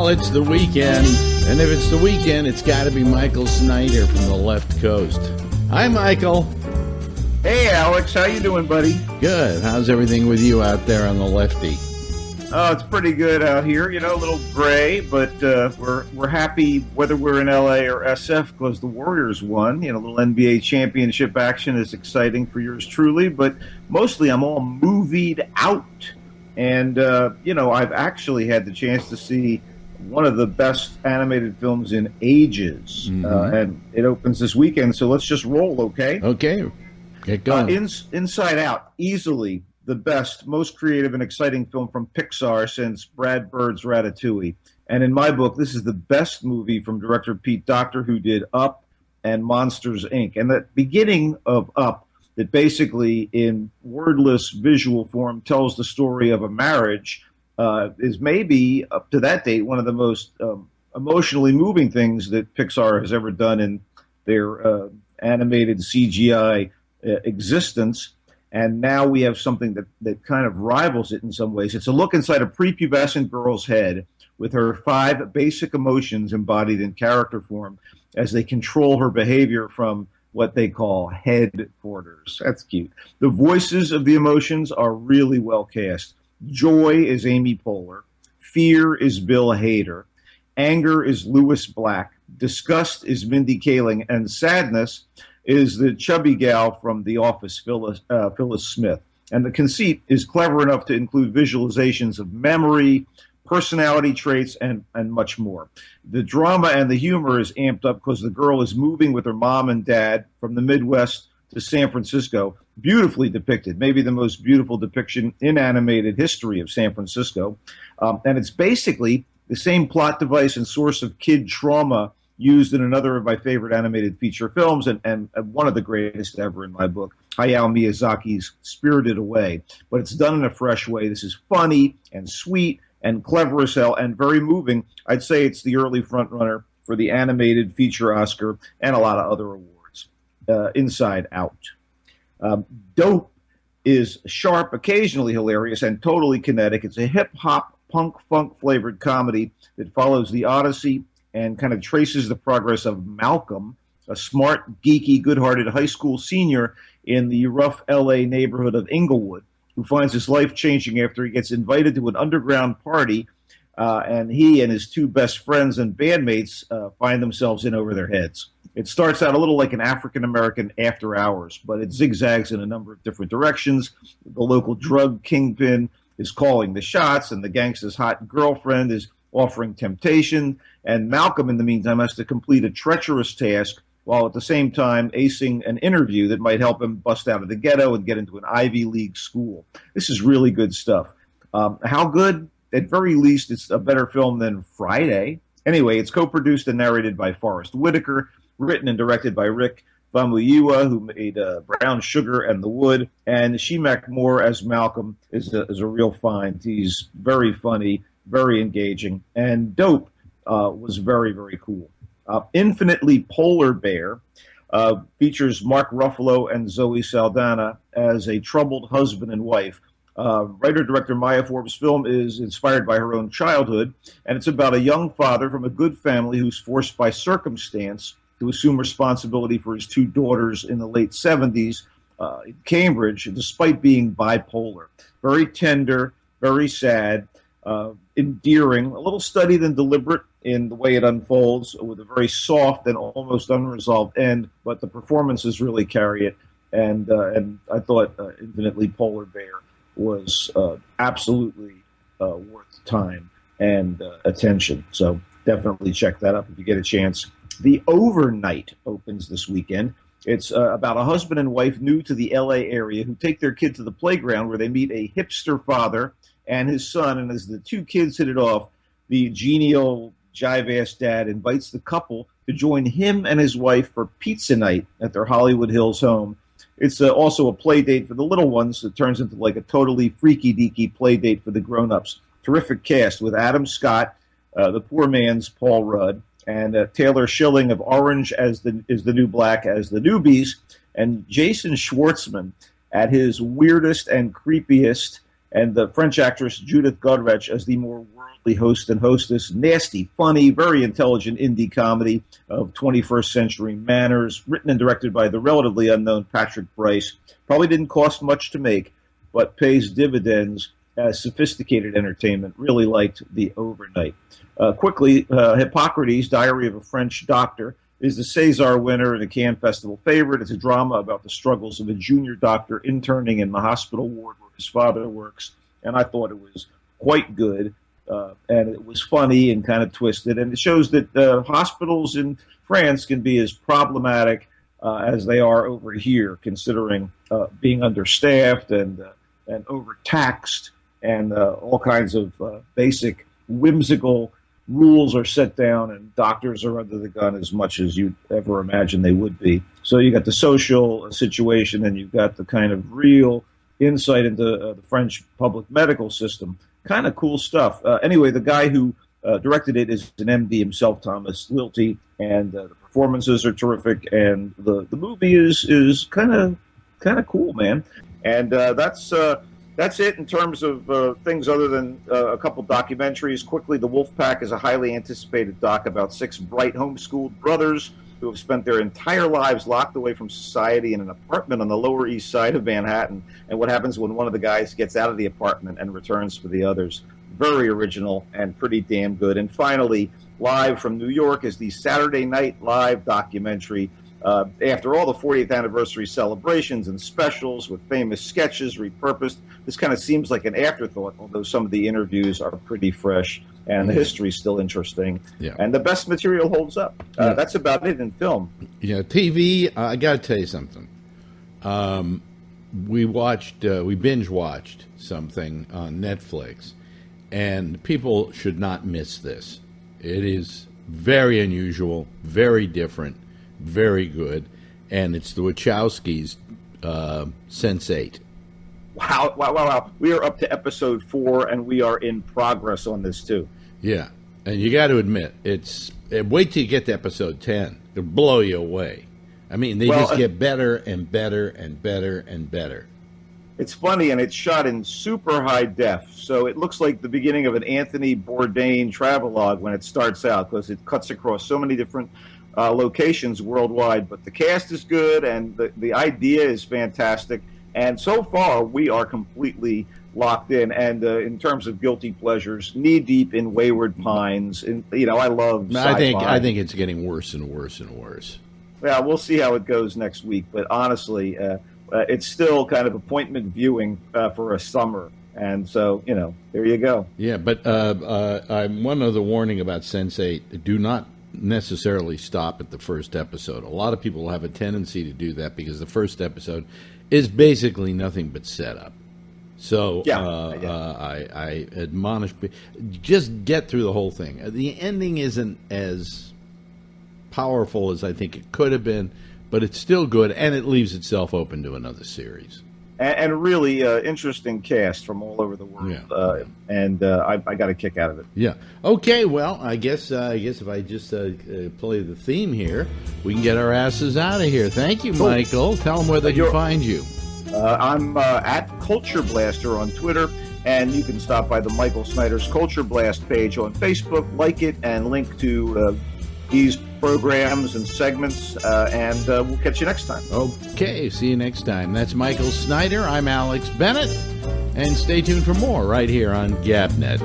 it's the weekend, and if it's the weekend, it's got to be Michael Snyder from the left coast. Hi, Michael. Hey, Alex. How you doing, buddy? Good. How's everything with you out there on the lefty? Oh, it's pretty good out here. You know, a little gray, but we're happy whether we're in LA or SF because the Warriors won. You know, a little NBA championship action is exciting for yours truly, but mostly I'm all movied out. And, you know, I've actually had the chance to see one of the best animated films in ages. And it opens this weekend, so let's just roll, okay? Okay. Get going. Inside Out, easily the best, most creative and exciting film from Pixar since Brad Bird's Ratatouille. And in my book, this is the best movie from director Pete Docter, who did Up and Monsters, Inc. And the beginning of Up, that basically in wordless visual form tells the story of a marriage, is maybe, up to that date, one of the most emotionally moving things that Pixar has ever done in their animated CGI existence. And now we have something that kind of rivals it in some ways. It's a look inside a prepubescent girl's head with her 5 basic emotions embodied in character form as they control her behavior from what they call headquarters. That's cute. The voices of the emotions are really well cast. Joy is Amy Poehler. Fear is Bill Hader. Anger is Louis Black. Disgust is Mindy Kaling. And sadness is the chubby gal from The Office, Phyllis Smith. And the conceit is clever enough to include visualizations of memory, personality traits, and much more. The drama and the humor is amped up because the girl is moving with her mom and dad from the Midwest to San Francisco, beautifully depicted, maybe the most beautiful depiction in animated history of San Francisco. And it's basically the same plot device and source of kid trauma used in another of my favorite animated feature films, and one of the greatest ever in my book, Hayao Miyazaki's Spirited Away. But it's done in a fresh way. This is funny and sweet and clever as hell and very moving. I'd say it's the early frontrunner for the animated feature Oscar and a lot of other awards. Inside Out. Dope is sharp, occasionally hilarious, and totally kinetic. It's a hip-hop, punk-funk-flavored comedy that follows the Odyssey and kind of traces the progress of Malcolm, a smart, geeky, good-hearted high school senior in the rough L.A. neighborhood of Inglewood, who finds his life changing after he gets invited to an underground party, and he and his 2 best friends and bandmates find themselves in over their heads. It starts out a little like an African-American After Hours, but it zigzags in a number of different directions. The local drug kingpin is calling the shots, and the gangster's hot girlfriend is offering temptation, and Malcolm, in the meantime, has to complete a treacherous task while at the same time acing an interview that might help him bust out of the ghetto and get into an Ivy League school. This is really good stuff. How good? At very least, it's a better film than Friday. Anyway, it's co-produced and narrated by Forrest Whitaker, written and directed by Rick Famuyiwa, who made Brown Sugar and The Wood, and Shemak Moore as Malcolm is a real find. He's very funny, very engaging, and Dope was very, very cool. Infinitely Polar Bear features Mark Ruffalo and Zoe Saldana as a troubled husband and wife. Writer-director Maya Forbes' film is inspired by her own childhood, and it's about a young father from a good family who's forced by circumstance to assume responsibility for his 2 daughters in the late 70s in Cambridge, despite being bipolar. Very tender, very sad, endearing, a little studied and deliberate in the way it unfolds, with a very soft and almost unresolved end, but the performances really carry it, and I thought Infinitely Polar Bear was absolutely worth time and attention. So definitely check that out if you get a chance. The Overnight opens this weekend. It's about a husband and wife new to the L.A. area who take their kid to the playground where they meet a hipster father and his son. And as the 2 kids hit it off, the genial, jive-ass dad invites the couple to join him and his wife for pizza night at their Hollywood Hills home. It's also a play date for the little ones that turns into like a totally freaky-deaky play date for the grown-ups. Terrific cast with Adam Scott, the poor man's Paul Rudd, and Taylor Schilling of Orange is the New Black as the newbies, and Jason Schwartzman at his weirdest and creepiest and the French actress Judith Godrèche as the more worldly host and hostess. Nasty, funny, very intelligent indie comedy of 21st century manners, written and directed by the relatively unknown Patrick Bryce. Probably didn't cost much to make, but pays dividends as sophisticated entertainment. Really liked The Overnight. Quickly, Hippocrates, Diary of a French Doctor, is the César winner and a Cannes Festival favorite. It's a drama about the struggles of a junior doctor interning in the hospital ward where his father works, and I thought it was quite good, and it was funny and kind of twisted, and it shows that hospitals in France can be as problematic as they are over here, considering being understaffed and overtaxed, and all kinds of basic whimsical rules are set down, and doctors are under the gun as much as you'd ever imagine they would be. So you got the social situation, and you've got the kind of real insight into the French public medical system. Kind of cool stuff. Anyway, the guy who directed it is an MD himself, Thomas Lilty, and the performances are terrific, and the movie is kind of cool, man. And that's it in terms of things other than a couple documentaries. Quickly, The Wolfpack is a highly anticipated doc about 6 bright homeschooled brothers who have spent their entire lives locked away from society in an apartment on the Lower East Side of Manhattan, and what happens when one of the guys gets out of the apartment and returns for the others. Very original and pretty damn good. And finally, live from New York is the Saturday Night Live documentary. After all the 40th anniversary celebrations and specials with famous sketches repurposed, this kind of seems like an afterthought, although some of the interviews are pretty fresh and the history is still interesting. Yeah. And the best material holds up. That's about it in film. Yeah, TV, I got to tell you something. We binge watched something on Netflix, and people should not miss this. It is very unusual, very different, very good, and it's the Wachowskis' Sense8. Wow. We are up to episode 4, and we are in progress on this, too. Yeah, and you got to admit, wait till you get to episode 10. It'll blow you away. I mean, they just get better and better and better and better. It's funny, and it's shot in super high def, so it looks like the beginning of an Anthony Bourdain travelogue when it starts out, because it cuts across so many different locations worldwide. But the cast is good, and the idea is fantastic. And so far, we are completely locked in. And in terms of guilty pleasures, knee deep in Wayward Pines. And I love sci-fi. I think it's getting worse and worse and worse. Yeah, we'll see how it goes next week. But honestly, it's still kind of appointment viewing for a summer. And so, there you go. Yeah, but one other warning about Sense8: do not necessarily stop at the first episode. A lot of people have a tendency to do that because the first episode is basically nothing but setup. So I admonish just get through the whole thing. The ending isn't as powerful as I think it could have been, but it's still good, and it leaves itself open to another series. And really interesting cast from all over the world, and I got a kick out of it. Yeah. Okay. Well, I guess if I just play the theme here, we can get our asses out of here. Thank you, Michael. Tell them where they can find you. I'm at Culture Blaster on Twitter, and you can stop by the Michael Snyder's Culture Blast page on Facebook, like it, and link to these programs and segments, and we'll catch you next time. Okay, see you next time. That's Michael Snyder. I'm Alex Bennett, and stay tuned for more right here on GabNet.